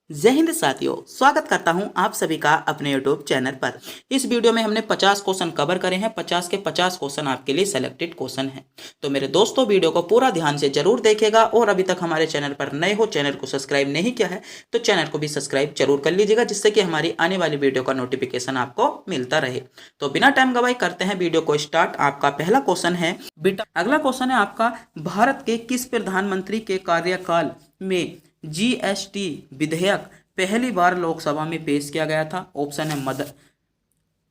जय हिंद साथियों, स्वागत करता हूं आप सभी का अपने YouTube चैनल पर। इस वीडियो में हमने 50 क्वेश्चन कवर करे हैं। 50 के 50 क्वेश्चन आपके लिए सिलेक्टेड क्वेश्चन हैं। तो मेरे दोस्तों, वीडियो को पूरा ध्यान से जरूर देखिएगा और अभी तक हमारे चैनल पर नए हो, चैनल को सब्सक्राइब नहीं किया है तो चैनल को भी सब्सक्राइब जरूर कर लीजिएगा, जिससे कि हमारी आने वाली वीडियो का नोटिफिकेशन आपको मिलता रहे। तो बिना टाइम गवाए करते हैं वीडियो को स्टार्ट। आपका पहला क्वेश्चन है बेटा, अगला क्वेश्चन है आपका, भारत के किस प्रधानमंत्री के कार्यकाल में जीएसटी विधेयक पहली बार लोकसभा में पेश किया गया था? ऑप्शन है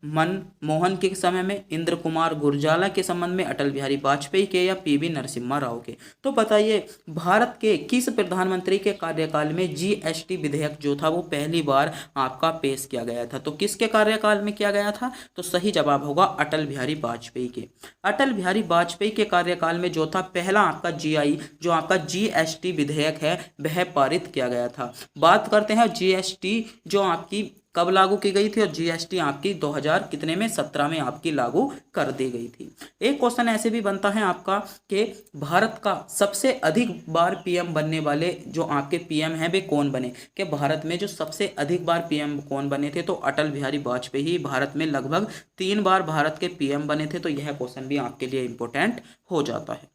मनमोहन के समय में, इंद्र कुमार गुरजाला के संबंध में, अटल बिहारी वाजपेयी के, या पीवी नरसिम्हा राव के। तो बताइए, भारत के किस प्रधानमंत्री के कार्यकाल में जीएसटी विधेयक जो था वो पहली बार आपका पेश किया गया था? तो किसके कार्यकाल में किया गया था? तो सही जवाब होगा अटल बिहारी वाजपेयी के। अटल बिहारी वाजपेयी के कार्यकाल में जो था पहला आपका जीआई जो आपका जीएसटी विधेयक है वह पारित किया गया था। बात करते हैं जीएसटी जो आपकी कब लागू की गई थी, और जीएसटी आपकी 2000 कितने में 17 में आपकी लागू कर दी गई थी। एक क्वेश्चन ऐसे भी बनता है आपका कि भारत का सबसे अधिक बार पीएम बनने वाले जो आपके पीएम हैं वे कौन बने? कि भारत में जो सबसे अधिक बार पीएम कौन बने थे? तो अटल बिहारी वाजपेयी भारत में लगभग 3 बार भारत के पीएम बने थे। तो यह क्वेश्चन भी आपके लिए इंपॉर्टेंट हो जाता है।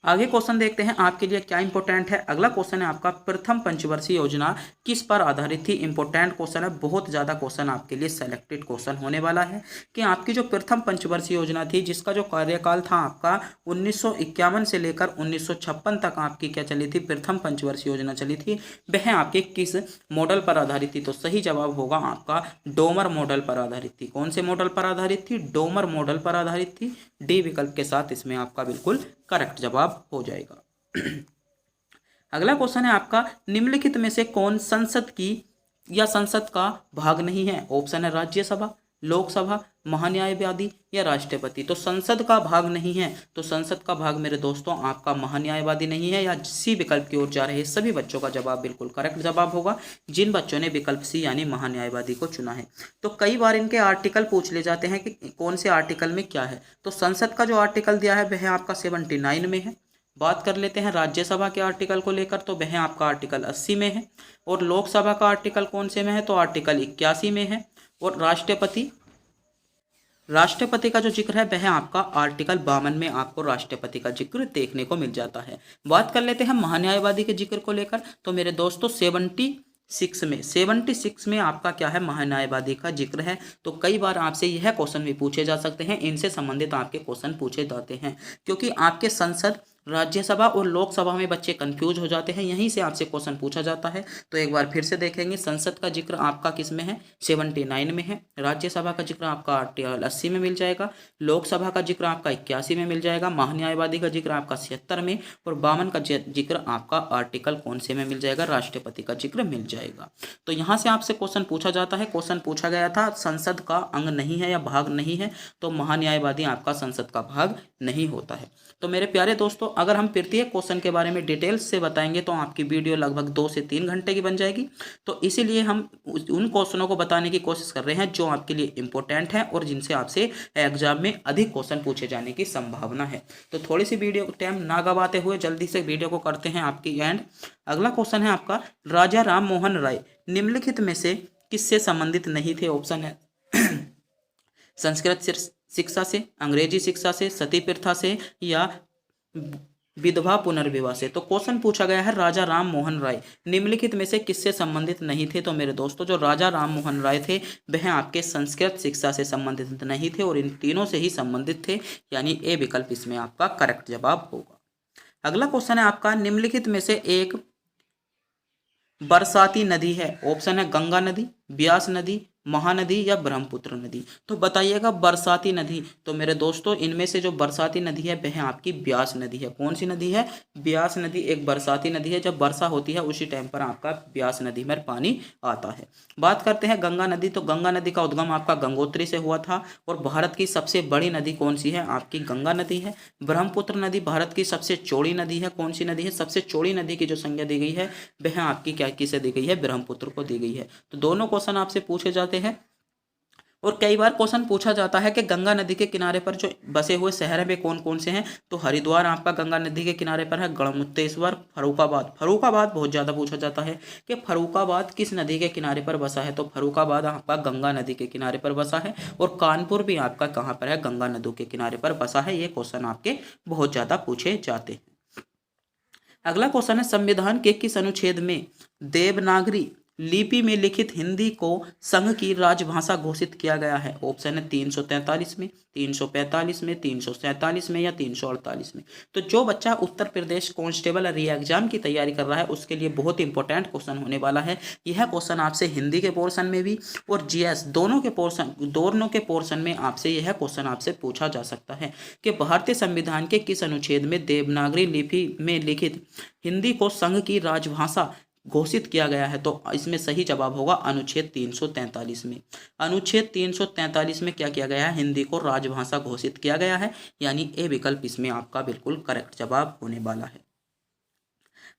आगे क्वेश्चन देखते हैं आपके लिए क्या इंपॉर्टेंट है। अगला क्वेश्चन है आपका, प्रथम पंचवर्षीय योजना किस पर आधारित थी? इंपॉर्टेंट क्वेश्चन है, बहुत ज़्यादा क्वेश्चन आपके लिए सेलेक्टेड क्वेश्चन होने वाला है कि आपकी जो प्रथम पंचवर्षीय योजना थी जिसका जो कार्यकाल था आपका 1951 से लेकर 1956 तक आपकी क्या चली थी? प्रथम पंचवर्षीय योजना चली थी। वह आपके किस मॉडल पर आधारित थी? तो सही जवाब होगा आपका डोमर मॉडल पर आधारित थी। कौन से मॉडल पर आधारित थी? डोमर मॉडल पर आधारित थी। डी विकल्प के साथ इसमें आपका बिल्कुल करेक्ट जवाब हो जाएगा। अगला क्वेश्चन है आपका, निम्नलिखित में से कौन संसद की या संसद का भाग नहीं है? ऑप्शन है राज्यसभा, लोकसभा, महान्यायवादी या राष्ट्रपति। तो संसद का भाग नहीं है, तो संसद का भाग मेरे दोस्तों आपका महान्यायवादी नहीं है, या सी विकल्प की ओर जा रहे सभी बच्चों का जवाब बिल्कुल करेक्ट जवाब होगा जिन बच्चों ने विकल्प सी यानी महान्यायवादी को चुना है। तो कई बार इनके आर्टिकल पूछ ले जाते हैं कि कौन से आर्टिकल में क्या है। तो संसद का जो आर्टिकल दिया है वह आपका 79 में है। बात कर लेते हैं राज्यसभा के आर्टिकल को लेकर, तो वह आपका आर्टिकल 80 में है। और लोकसभा का आर्टिकल कौन से में है? तो आर्टिकल 81 में है। और राष्ट्रपति का जो जिक्र है वह आपका आर्टिकल 52 में आपको राष्ट्रपति का जिक्र देखने को मिल जाता है। बात कर लेते हैं महान्यायवादी के जिक्र को लेकर, तो मेरे दोस्तों 76 में आपका क्या है? महान्यायवादी का जिक्र है। तो कई बार आपसे यह क्वेश्चन भी पूछे जा सकते हैं, इनसे संबंधित आपके क्वेश्चन पूछे जाते हैं, क्योंकि आपके संसद, राज्यसभा और लोकसभा में बच्चे कंफ्यूज हो जाते हैं, यहीं से आपसे क्वेश्चन पूछा जाता है। तो एक बार फिर से देखेंगे, संसद का जिक्र आपका किस में है? 79 में है। राज्यसभा का जिक्र आपका आर्टिकल 80 में मिल जाएगा। लोकसभा का जिक्र आपका 81 में मिल जाएगा। महान्यायवादी का जिक्र आपका 76 में, और 52 का जिक्र आपका आर्टिकल कौन से में मिल जाएगा? राष्ट्रपति का जिक्र मिल जाएगा। तो यहाँ से आपसे क्वेश्चन पूछा जाता है, क्वेश्चन पूछा गया था संसद का अंग नहीं है या भाग नहीं है, तो महान्यायवादी आपका संसद का भाग नहीं होता है। तो मेरे प्यारे दोस्तों, अगर हम प्रत्येक क्वेश्चन के बारे में डिटेल्स से बताएंगे तो आपकी वीडियो लगभग 2 से 3 घंटे की बन जाएगी। तो इसीलिए हम उन क्वेश्चनों को बताने की कोशिश कर रहे हैं जो आपके लिए इंपॉर्टेंट हैं और जिनसे आपसे एग्जाम में अधिक क्वेश्चन पूछे जाने की संभावना है। तो थोड़ी सी वीडियो टाइम ना गवाते हुए जल्दी से वीडियो को करते हैं आपकी एंड। अगला क्वेश्चन है आपका, राजा राम मोहन राय निम्नलिखित में से किससे संबंधित नहीं थे? ऑप्शन है संस्कृत शिक्षा से, अंग्रेजी शिक्षा से, सती प्रथा से, या विधवा पुनर्विवाह से। तो क्वेश्चन पूछा गया है राजा राम मोहन राय निम्नलिखित में से किससे संबंधित नहीं थे? तो मेरे दोस्तों, जो राजा राम मोहन राय थे वह आपके संस्कृत शिक्षा से संबंधित नहीं थे और इन तीनों से ही संबंधित थे, यानी ए विकल्प इसमें आपका करेक्ट जवाब होगा। अगला क्वेश्चन है आपका, निम्नलिखित में से एक बरसाती नदी है? ऑप्शन है गंगा नदी, ब्यास नदी, महानदी या ब्रह्मपुत्र नदी। तो बताइएगा बरसाती नदी, तो मेरे दोस्तों इनमें से जो बरसाती नदी है वह आपकी ब्यास नदी है। कौन सी नदी है? ब्यास नदी एक बरसाती नदी है। जब वर्षा होती है उसी टाइम पर आपका ब्यास नदी में पानी आता है। बात करते हैं गंगा नदी, तो गंगा नदी का उद्गम आपका गंगोत्री से हुआ था। और भारत की सबसे बड़ी नदी कौन सी है? आपकी गंगा नदी है। ब्रह्मपुत्र नदी भारत की सबसे चौड़ी नदी है। कौन सी नदी है? सबसे चौड़ी नदी की जो संज्ञा दी गई है वह आपकी क्या किसे दी गई है? ब्रह्मपुत्र को दी गई है। तो दोनों क्वेश्चन आपसे पूछे जाते हैं और कई बार क्वेश्चन पूछा जाता है कि गंगा नदी के किनारे पर जो बसे हुए शहर में कौन कौन से हैं, तो हरिद्वार आपका गंगा नदी के किनारे पर है, गढ़मुक्तेश्वर, फर्रुखाबाद। फर्रुखाबाद बहुत ज़्यादा पूछा जाता है कि फर्रुखाबाद किस नदी के किनारे पर बसा है, तो फर्रुखाबाद आपका गंगा नदी के किनारे पर बसा है। और कानपुर भी आपका कहाँ पर है, गंगा नदी के किनारे पर बसा है। ये क्वेश्चन आपके बहुत ज़्यादा पूछे जाते हैं। अगला क्वेश्चन है, संविधान के किस अनुच्छेद में देवनागरी लिपि में लिखित हिंदी को संघ की राजभाषा घोषित किया गया है? ऑप्शन है 343 में, 345 में, 347 में या 348 में। तो जो बच्चा उत्तर प्रदेश कांस्टेबल री एग्जाम की तैयारी कर रहा है उसके लिए बहुत इंपॉर्टेंट क्वेश्चन होने वाला है। यह क्वेश्चन आपसे हिंदी के पोर्शन में भी और जीएस दोनों के पोर्शन में आपसे यह क्वेश्चन आपसे पूछा जा सकता है कि भारतीय संविधान के किस अनुच्छेद में देवनागरी लिपि में लिखित हिंदी को संघ की राजभाषा घोषित किया गया है? तो इसमें सही जवाब होगा अनुच्छेद 343 में। अनुच्छेद 343 में क्या किया गया है, हिंदी को राजभाषा घोषित किया गया है, यानी ए विकल्प इसमें आपका बिल्कुल करेक्ट जवाब होने वाला है।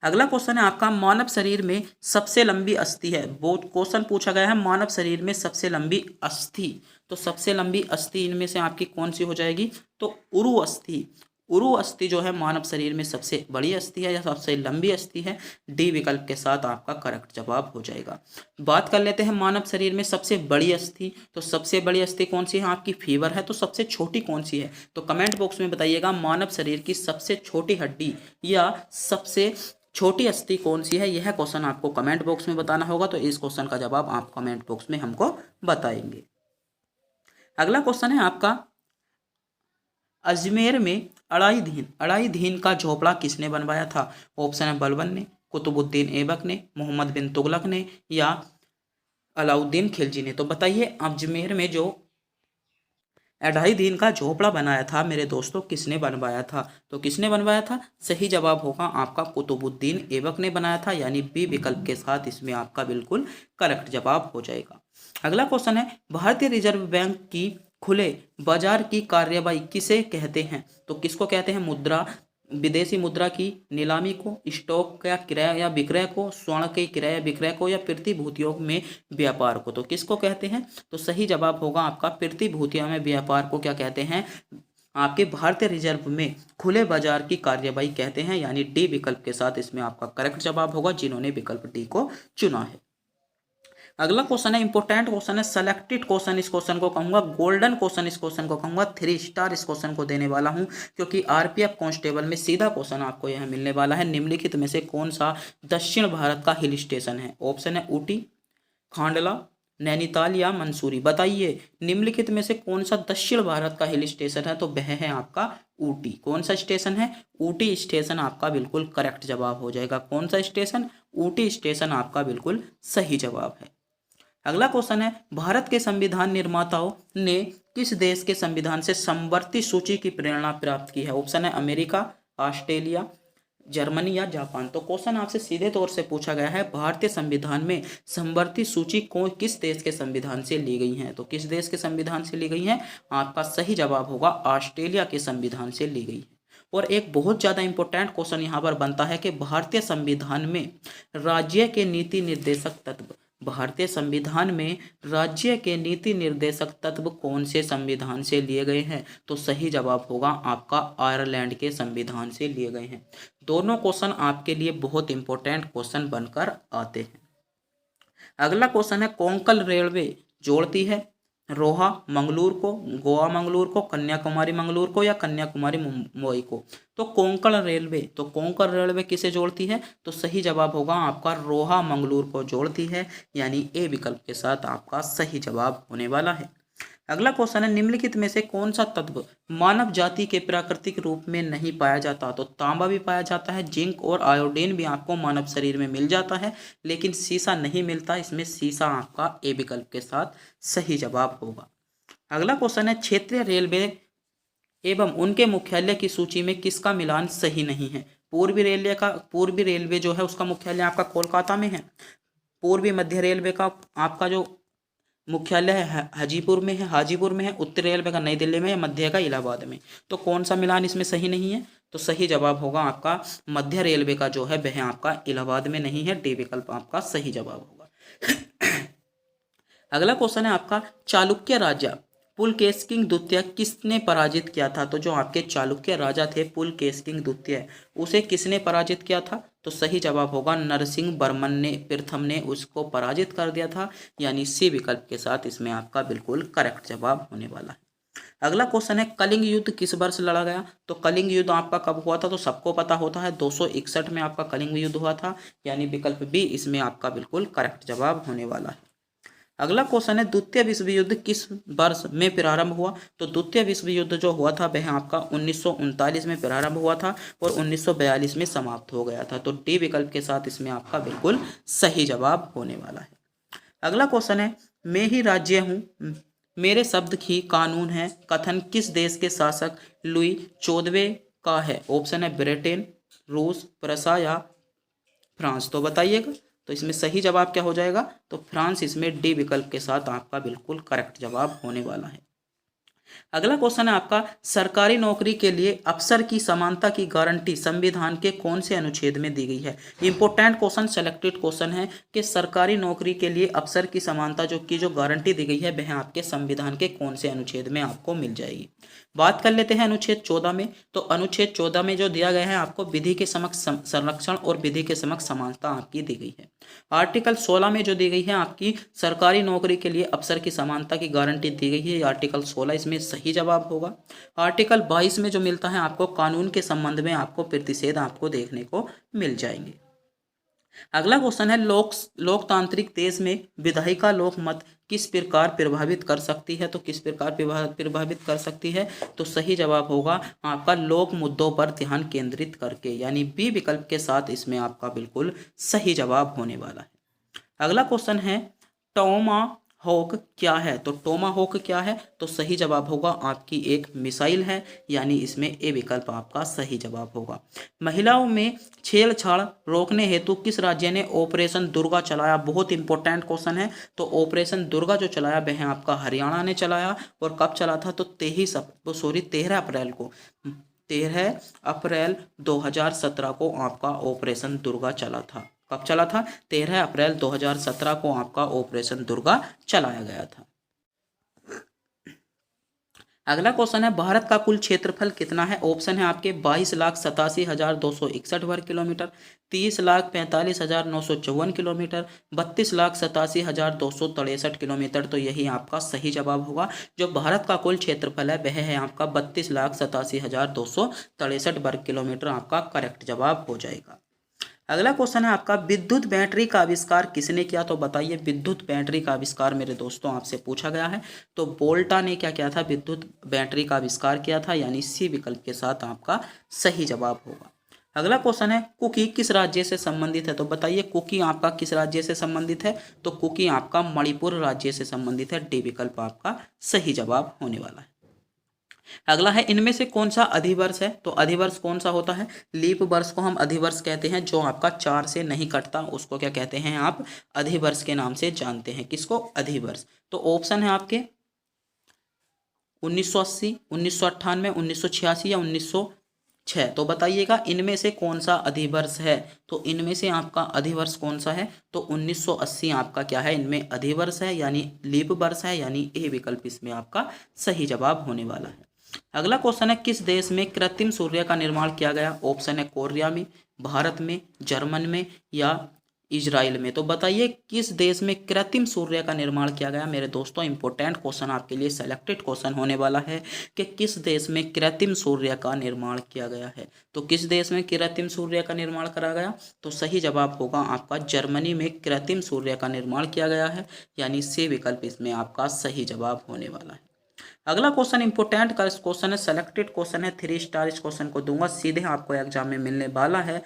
अगला क्वेश्चन है आपका, मानव शरीर में सबसे लंबी अस्थि है। वो क्वेश्चन पूछा गया है मानव शरीर में सबसे लंबी अस्थि, तो सबसे लंबी अस्थि इनमें से आपकी कौन सी हो जाएगी, तो उरु अस्थि। उरु अस्थि जो है मानव शरीर में सबसे बड़ी अस्थि है या सबसे लंबी अस्थि है। डी विकल्प के साथ आपका करेक्ट जवाब हो जाएगा। बात कर लेते हैं मानव शरीर में सबसे बड़ी अस्थि, तो सबसे बड़ी अस्थि कौन सी है आपकी, फीवर है। तो सबसे छोटी कौन सी है, तो कमेंट बॉक्स में बताइएगा मानव शरीर की सबसे छोटी हड्डी या सबसे छोटी अस्थि कौन सी है। यह क्वेश्चन आपको कमेंट बॉक्स में बताना होगा, तो इस क्वेश्चन का जवाब आप कमेंट बॉक्स में हमको बताएंगे। अगला क्वेश्चन है आपका, अजमेर में अड़ाई दीन का झोपड़ा किसने बनवाया था? ऑप्शन है बलबन ने, कुतुबुद्दीन ऐबक ने, मोहम्मद बिन तुगलक ने या अलाउद्दीन खिलजी ने। तो बताइए अजमेर में जो अढ़ाई दीन का झोपड़ा बनाया था मेरे दोस्तों, किसने बनवाया था? तो किसने बनवाया था, सही जवाब होगा आपका कुतुबुद्दीन ऐबक ने बनाया था, यानी बी विकल्प के साथ इसमें आपका बिल्कुल करेक्ट जवाब हो जाएगा। अगला क्वेश्चन है, भारतीय रिजर्व बैंक की खुले बाजार की कार्यवाही किसे कहते हैं? तो किसको कहते हैं, मुद्रा, विदेशी मुद्रा की नीलामी को, स्टॉक का क्रय या विक्रय को, स्वर्ण के क्रय विक्रय को या प्रतिभूतियों में व्यापार को। तो किसको कहते हैं, तो सही जवाब होगा आपका प्रतिभूतियों में व्यापार को क्या कहते हैं, आपके भारतीय रिजर्व में खुले बाजार की कार्यवाही कहते हैं, यानी डी विकल्प के साथ इसमें आपका करेक्ट जवाब होगा जिन्होंने विकल्प डी को चुना है। अगला क्वेश्चन है इंपॉर्टेंट क्वेश्चन है, सेलेक्टेड क्वेश्चन इस क्वेश्चन को कहूंगा, गोल्डन क्वेश्चन इस क्वेश्चन को कहूंगा, 3 स्टार इस क्वेश्चन को देने वाला हूं क्योंकि आरपीएफ कांस्टेबल में सीधा क्वेश्चन आपको यह मिलने वाला है। निम्नलिखित में से कौन सा दक्षिण भारत का हिल स्टेशन है? ऑप्शन है ऊटी, खांडला, नैनीताल या मंसूरी। बताइए निम्नलिखित में से कौन सा दक्षिण भारत का हिल स्टेशन है? तो वह है आपका ऊटी। कौन सा स्टेशन है? ऊटी स्टेशन आपका बिल्कुल करेक्ट जवाब हो जाएगा। कौन सा स्टेशन? ऊटी स्टेशन आपका बिल्कुल सही जवाब है। अगला क्वेश्चन है, भारत के संविधान निर्माताओं ने किस देश के संविधान से समवर्ती सूची की प्रेरणा प्राप्त की है? ऑप्शन है अमेरिका, ऑस्ट्रेलिया, जर्मनी या जापान। तो क्वेश्चन आपसे सीधे तौर से पूछा गया है भारतीय संविधान में समवर्ती सूची को किस देश के संविधान से ली गई है? तो किस देश के संविधान से ली गई है? आपका सही जवाब होगा ऑस्ट्रेलिया के संविधान से ली गई है। और एक बहुत ज़्यादा इंपॉर्टेंट क्वेश्चन यहाँ पर बनता है कि भारतीय संविधान में राज्य के नीति निर्देशक तत्व, भारतीय संविधान में राज्य के नीति निर्देशक तत्व कौन से संविधान से लिए गए हैं? तो सही जवाब होगा आपका आयरलैंड के संविधान से लिए गए हैं। दोनों क्वेश्चन आपके लिए बहुत इंपॉर्टेंट क्वेश्चन बनकर आते हैं। अगला क्वेश्चन है, कोंकण रेलवे जोड़ती है रोहा मंगलूर को, गोवा मंगलूर को, कन्याकुमारी मंगलूर को या कन्याकुमारी मुंबई को। तो कोंकण रेलवे किसे जोड़ती है? तो सही जवाब होगा आपका रोहा मंगलूर को जोड़ती है, यानी ए विकल्प के साथ आपका सही जवाब होने वाला है। अगला क्वेश्चन है, निम्नलिखित में से कौन सा तत्व मानव जाति के प्राकृतिक रूप में नहीं पाया जाता? तो तांबा भी पाया जाता है, जिंक और आयोडीन भी आपको मानव शरीर में मिल जाता है, लेकिन सीसा नहीं मिलता। इसमें सीसा आपका ए विकल्प के साथ सही जवाब होगा। अगला क्वेश्चन है, क्षेत्रीय रेलवे एवं उनके मुख्यालय की सूची में किसका मिलान सही नहीं है? पूर्वी रेलवे जो है उसका मुख्यालय आपका कोलकाता में है, पूर्वी मध्य रेलवे का आपका जो मुख्यालय है हाजीपुर में है, उत्तर रेलवे का नई दिल्ली में है, मध्य का इलाहाबाद में। तो कौन सा मिलान इसमें सही नहीं है? तो सही जवाब होगा आपका मध्य रेलवे का जो है वह आपका इलाहाबाद में नहीं है। डी विकल्प आपका सही जवाब होगा। अगला क्वेश्चन है आपका, चालुक्य राजा पुलकेशिन द्वितीय किसने पराजित किया था? तो जो आपके चालुक्य राजा थे पुलकेशिन द्वितीय, उसे किसने पराजित किया था? तो सही जवाब होगा नरसिंह वर्मन ने, प्रथम ने उसको पराजित कर दिया था, यानी सी विकल्प के साथ इसमें आपका बिल्कुल करेक्ट जवाब होने वाला है। अगला क्वेश्चन है, कलिंग युद्ध किस वर्ष लड़ा गया? तो कलिंग युद्ध आपका कब हुआ था? तो सबको पता होता है 261 में आपका कलिंग युद्ध हुआ था, यानी विकल्प बी इसमें आपका बिल्कुल करेक्ट जवाब होने वाला है। अगला क्वेश्चन है, द्वितीय विश्व युद्ध किस वर्ष में प्रारंभ हुआ? तो द्वितीय विश्व युद्ध जो हुआ था वह आपका 1939 में प्रारंभ हुआ था और 1942 में समाप्त हो गया था। तो डी विकल्प के साथ इसमें आपका बिल्कुल सही जवाब होने वाला है। अगला क्वेश्चन है, मैं ही राज्य हूँ, मेरे शब्द ही कानून है, कथन किस देश के शासक लुई 14वें का है? ऑप्शन है ब्रिटेन, रूस, प्रसा या फ्रांस। तो बताइएगा। तो इसमें सही जवाब क्या हो जाएगा? तो फ्रांस इसमें डी विकल्प के साथ आपका बिल्कुल करेक्ट जवाब होने वाला है। अगला क्वेश्चन है आपका, सरकारी नौकरी के लिए अफसर की समानता की गारंटी संविधान के कौन से अनुच्छेद में दी गई है? इंपॉर्टेंट क्वेश्चन, सेलेक्टेड क्वेश्चन है कि सरकारी नौकरी के लिए अफसर की समानता जो गारंटी दी गई है वह आपके संविधान के कौन से अनुच्छेद में आपको मिल जाएगी। बात कर लेते हैं अनुच्छेद 14 में। तो अनुच्छेद 14 में जो दिया गया है आपको, विधि के समक्ष संरक्षण और विधि के समक्ष समानता आपकी दी गई है। आर्टिकल 16 में जो दी गई है आपकी, सरकारी नौकरी के लिए अफसर की समानता की गारंटी दी गई है, आर्टिकल 16 इसमें सही जवाब होगा। आर्टिकल 22 में जो मिलता है आपको, कानून के संबंध में आपको प्रतिषेध आपको देखने को मिल जाएंगे। अगला क्वेश्चन है, लोकतांत्रिक देश में विधायिका लोकमत किस प्रकार प्रभावित कर सकती है? तो किस प्रकार प्रभावित कर सकती है? तो सही जवाब होगा आपका लोक मुद्दों पर ध्यान केंद्रित करके, यानी बी विकल्प के साथ इसमें आपका बिल्कुल सही जवाब होने वाला है। अगला क्वेश्चन है, टोमा होक क्या है? तो टोमा होक क्या है? तो सही जवाब होगा आपकी एक मिसाइल है, यानी इसमें ए विकल्प आपका सही जवाब होगा। महिलाओं में छेड़छाड़ रोकने हेतु किस राज्य ने ऑपरेशन दुर्गा चलाया? बहुत इंपॉर्टेंट क्वेश्चन है। तो ऑपरेशन दुर्गा जो चलाया वह आपका हरियाणा ने चलाया, और कब चला था? तो 13 अप्रैल को, 13 अप्रैल 2017 को आपका ऑपरेशन दुर्गा चला था। कब चला था? 13 अप्रैल 2017 को आपका ऑपरेशन दुर्गा चलाया गया था। अगला क्वेश्चन है, भारत का कुल क्षेत्रफल कितना है? ऑप्शन है आपके 22,87,261 वर्ग किलोमीटर, 30,45,954 किलोमीटर, 32,87,263 किलोमीटर। तो यही आपका सही जवाब होगा। जो भारत का कुल क्षेत्रफल है वह है आपका 32,87,263 वर्ग किलोमीटर, आपका करेक्ट जवाब हो जाएगा। अगला क्वेश्चन है आपका, विद्युत बैटरी का आविष्कार किसने किया? तो बताइए, विद्युत बैटरी का आविष्कार मेरे दोस्तों आपसे पूछा गया है। तो वोल्टा ने क्या किया था? विद्युत बैटरी का आविष्कार किया था, यानी सी विकल्प के साथ आपका सही जवाब होगा। अगला क्वेश्चन है, कुकी किस राज्य से संबंधित है? तो बताइए, कुकी आपका किस राज्य से संबंधित है? तो कुकी आपका मणिपुर राज्य से संबंधित है, डी विकल्प आपका सही जवाब होने वाला है। अगला है, इनमें से कौन सा अधिवर्ष है? तो अधिवर्ष कौन सा होता है? लीप वर्ष को हम अधिवर्ष कहते हैं, जो आपका 4 से नहीं कटता उसको क्या कहते हैं आप? अधिवर्ष के नाम से जानते हैं। किसको? अधिवर्ष। तो ऑप्शन है आपके 1980, 1998, 1986 या 1906। तो बताइएगा, इनमें से कौन सा अधिवर्ष है? तो इनमें से आपका अधिवर्ष कौन सा है? तो 1980 आपका क्या है? इनमें अधिवर्ष है, यानी लीप वर्ष है, यानी ए विकल्प इसमें आपका सही जवाब होने वाला है। अगला क्वेश्चन है, किस देश में कृत्रिम सूर्य का निर्माण किया गया? ऑप्शन है कोरिया में, भारत में, जर्मन में या इजराइल में। तो बताइए, किस देश में कृत्रिम सूर्य का निर्माण किया गया? मेरे दोस्तों, इंपॉर्टेंट क्वेश्चन आपके लिए सेलेक्टेड क्वेश्चन होने वाला है कि किस देश में कृत्रिम सूर्य का निर्माण किया गया है। तो किस देश में कृत्रिम सूर्य का निर्माण करा गया? तो सही जवाब होगा आपका जर्मनी में कृत्रिम सूर्य का निर्माण किया गया है, यानी सी विकल्प इसमें आपका सही जवाब होने वाला है। अगला क्वेश्चन इंपोर्टेंट का क्वेश्चन है, सेलेक्टेड क्वेश्चन है, 3 स्टार। इस क्वेश्चन को दूंगा, सीधे आपको एग्जाम में मिलने वाला है।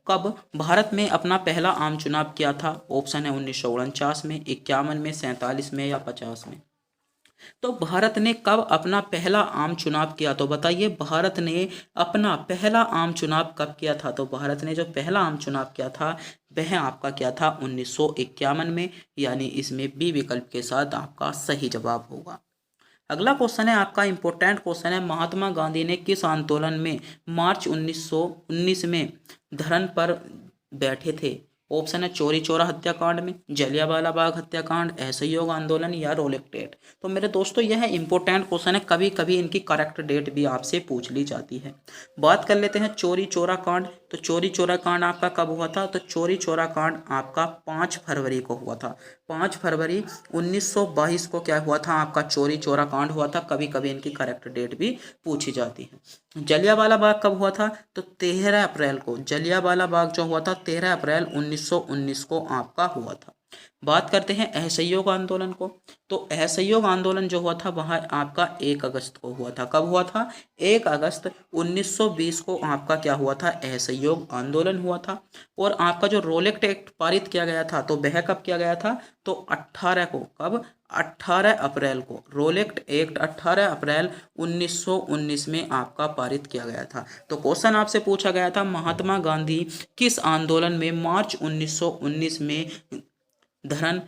कब भारत में अपना पहला आम चुनाव किया था? ऑप्शन है 1949 में, 51 में, 47 में या 50 में। तो भारत ने कब अपना पहला आम चुनाव किया? तो बताइए, भारत ने अपना पहला आम चुनाव कब किया था? तो भारत ने जो पहला आम चुनाव किया था वह आपका क्या था? 1951 में, यानी इसमें बी विकल्प के साथ आपका सही जवाब होगा। अगला क्वेश्चन है आपका इंपॉर्टेंट क्वेश्चन है, महात्मा गांधी ने किस आंदोलन में मार्च 1919 में धरने पर बैठे थे? ऑप्शन है चौरी चौरा हत्याकांड में, जलियांवाला बाग हत्याकांड, असहयोग आंदोलन या रोलेट डेट। तो मेरे दोस्तों यह इंपॉर्टेंट क्वेश्चन है, कभी कभी इनकी करेक्ट डेट भी आपसे पूछ ली जाती है। बात कर लेते हैं चौरी चौरा कांड। तो चौरी चौरा कांड आपका कब हुआ था? तो चौरी चौरा कांड आपका 5 फरवरी को हुआ था। 5 फरवरी 1922 को क्या हुआ था? आपका चौरी चौरा कांड हुआ था। कभी कभी इनकी करेक्ट डेट भी पूछी जाती है। जलियांवाला बाग कब हुआ था? तो 13 अप्रैल को। जलियांवाला बाग जो हुआ था 13 अप्रैल 1919 को आपका हुआ था। बात करते हैं असहयोग आंदोलन को। तो असहयोग आंदोलन जो हुआ था वह आपका 1 अगस्त को हुआ था। कब हुआ था? 1 अगस्त 1920 को आपका क्या हुआ था? असहयोग आंदोलन हुआ था। और आपका जो रोलेट एक्ट पारित किया गया था तो वह कब किया गया था? तो 18 को। कब? 18 अप्रैल को। रोलेट एक्ट 18 अप्रैल 1919 में आपका पारित किया गया था। तो क्वेश्चन आपसे पूछा गया था महात्मा गांधी किस आंदोलन में मार्च 1919 में धरना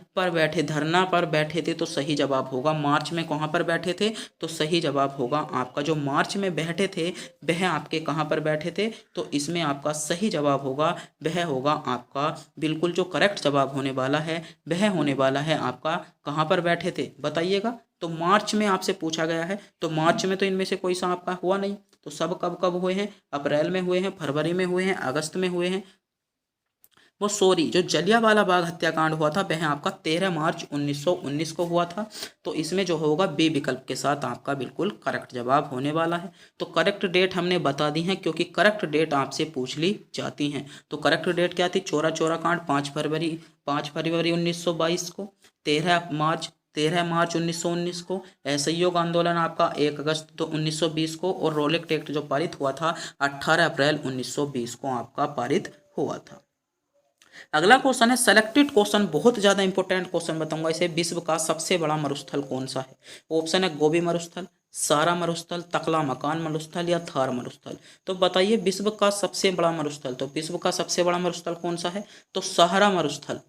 पर बैठे थे? तो सही जवाब होगा मार्च में कहाँ पर बैठे थे? तो सही जवाब होगा आपका जो मार्च में बैठे थे वह आपके कहाँ पर बैठे थे? तो इसमें आपका सही जवाब होगा वह होगा आपका, बिल्कुल जो करेक्ट जवाब होने वाला है वह होने वाला है आपका कहाँ पर बैठे थे बताइएगा। तो मार्च में आपसे पूछा गया है, तो मार्च में तो इनमें से कोई सा आपका हुआ नहीं। तो सब कब कब हुए हैं? अप्रैल में हुए हैं, फरवरी में हुए हैं, अगस्त में हुए हैं। वो सॉरी, जो जलियांवाला बाग हत्याकांड हुआ था वह आपका 13 मार्च 1919 को हुआ था। तो इसमें जो होगा बी विकल्प के साथ आपका बिल्कुल करेक्ट जवाब होने वाला है। तो करेक्ट डेट हमने बता दी है क्योंकि करेक्ट डेट आपसे पूछ ली जाती हैं। तो करेक्ट डेट क्या थी? चौरा चौरा कांड 5 फरवरी 1922 को, 13 मार्च 1919 को, असहयोग आंदोलन आपका 1 अगस्त तो 1920 को, और रोलेट एक्ट जो पारित हुआ था 18 अप्रैल 1920 को आपका पारित हुआ था। अगला क्वेश्चन है सेलेक्टेड क्वेश्चन, बहुत ज्यादा इंपॉर्टेंट क्वेश्चन बताऊंगा इसे। विश्व का सबसे बड़ा मरुस्थल कौन सा है? ऑप्शन है गोबी मरुस्थल, सारा मरुस्थल, तकला मकान मरुस्थल या थार मरुस्थल। तो बताइए विश्व का सबसे बड़ा मरुस्थल, तो विश्व का सबसे बड़ा मरुस्थल कौन सा है? तो सहारा मरुस्थल।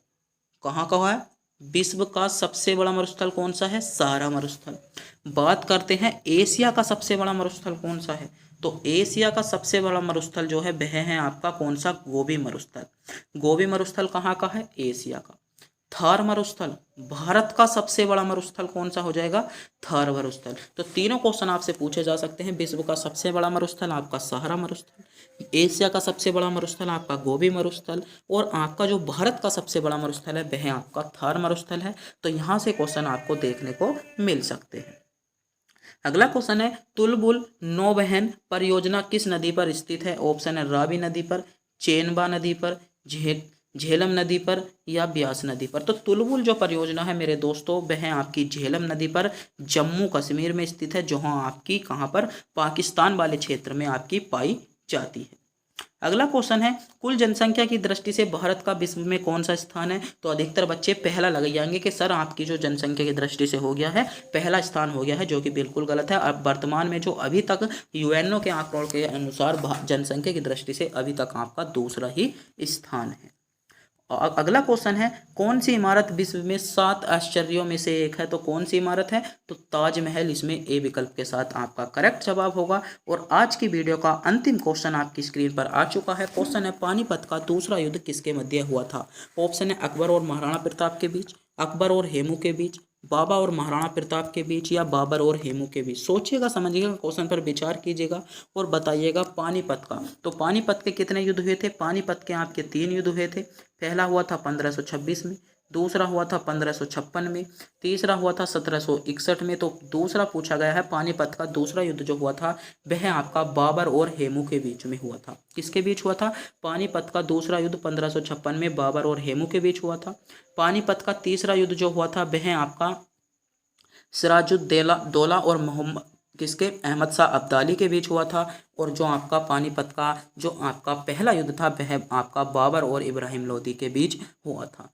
कहाँ का है? विश्व का सबसे बड़ा मरुस्थल कौन सा है? सहारा मरुस्थल। बात करते हैं एशिया का सबसे बड़ा मरुस्थल कौन सा है? तो एशिया का सबसे बड़ा मरुस्थल जो है वह है आपका कौन सा? गोबी मरुस्थल। गोबी मरुस्थल कहाँ का है? एशिया का। थार मरुस्थल, भारत का सबसे बड़ा मरुस्थल कौन सा हो जाएगा? थार मरुस्थल। तो तीनों क्वेश्चन आपसे पूछे जा सकते हैं। विश्व का सबसे बड़ा मरुस्थल आपका सहारा मरुस्थल, एशिया का सबसे बड़ा मरुस्थल आपका गोबी मरुस्थल, और आपका जो भारत का सबसे बड़ा मरुस्थल है वह आपका थार मरुस्थल है। तो यहाँ से क्वेश्चन आपको देखने को मिल सकते हैं। अगला क्वेश्चन है तुलबुल नौवहन परियोजना किस नदी पर स्थित है? ऑप्शन है रावी नदी पर, चेनबा नदी पर, झेलम नदी पर या ब्यास नदी पर। तो तुलबुल जो परियोजना है मेरे दोस्तों वह आपकी झेलम नदी पर जम्मू कश्मीर में स्थित है, जहां आपकी कहां पर? पाकिस्तान वाले क्षेत्र में आपकी पाई जाती है। अगला क्वेश्चन है कुल जनसंख्या की दृष्टि से भारत का विश्व में कौन सा स्थान है? तो अधिकतर बच्चे पहला लग जाएंगे कि सर आपकी जो जनसंख्या की दृष्टि से हो गया है पहला स्थान हो गया है, जो कि बिल्कुल गलत है। अब वर्तमान में जो अभी तक यूएनओ के आंकड़ों के अनुसार जनसंख्या की दृष्टि से अभी तक आपका दूसरा ही स्थान है। अगला क्वेश्चन है कौन सी इमारत विश्व में 7 आश्चर्यों में से एक है? तो कौन सी इमारत है? तो ताजमहल इसमें ए विकल्प के साथ आपका करेक्ट जवाब होगा। और आज की वीडियो का अंतिम क्वेश्चन आपकी स्क्रीन पर आ चुका है। क्वेश्चन है पानीपत का दूसरा युद्ध किसके मध्य हुआ था? ऑप्शन है अकबर और महाराणा प्रताप के बीच, अकबर और हेमू के बीच, बाबा और महाराणा प्रताप के बीच या बाबर और हेमू के बीच। सोचिएगा, समझिएगा, क्वेश्चन पर विचार कीजिएगा और बताइएगा पानीपत का। तो पानीपत के कितने युद्ध हुए थे? पानीपत के आपके 3 युद्ध हुए थे। पहला हुआ था 1526 में, दूसरा हुआ था 1556 में, तीसरा हुआ था 1761 में। तो दूसरा पूछा गया है पानीपत का दूसरा युद्ध जो हुआ था वह आपका बाबर और हेमू के बीच में हुआ था। किसके बीच हुआ था? पानीपत का दूसरा युद्ध 1556 में बाबर और हेमू के बीच हुआ था। पानीपत का तीसरा युद्ध जो हुआ था वह आपका सिराजुद्दौला और मोहम्मद किसके? अहमद शाह अब्दाली के बीच हुआ था। और जो आपका पानीपत का जो आपका पहला युद्ध था वह आपका बाबर और इब्राहिम लोदी के बीच हुआ था।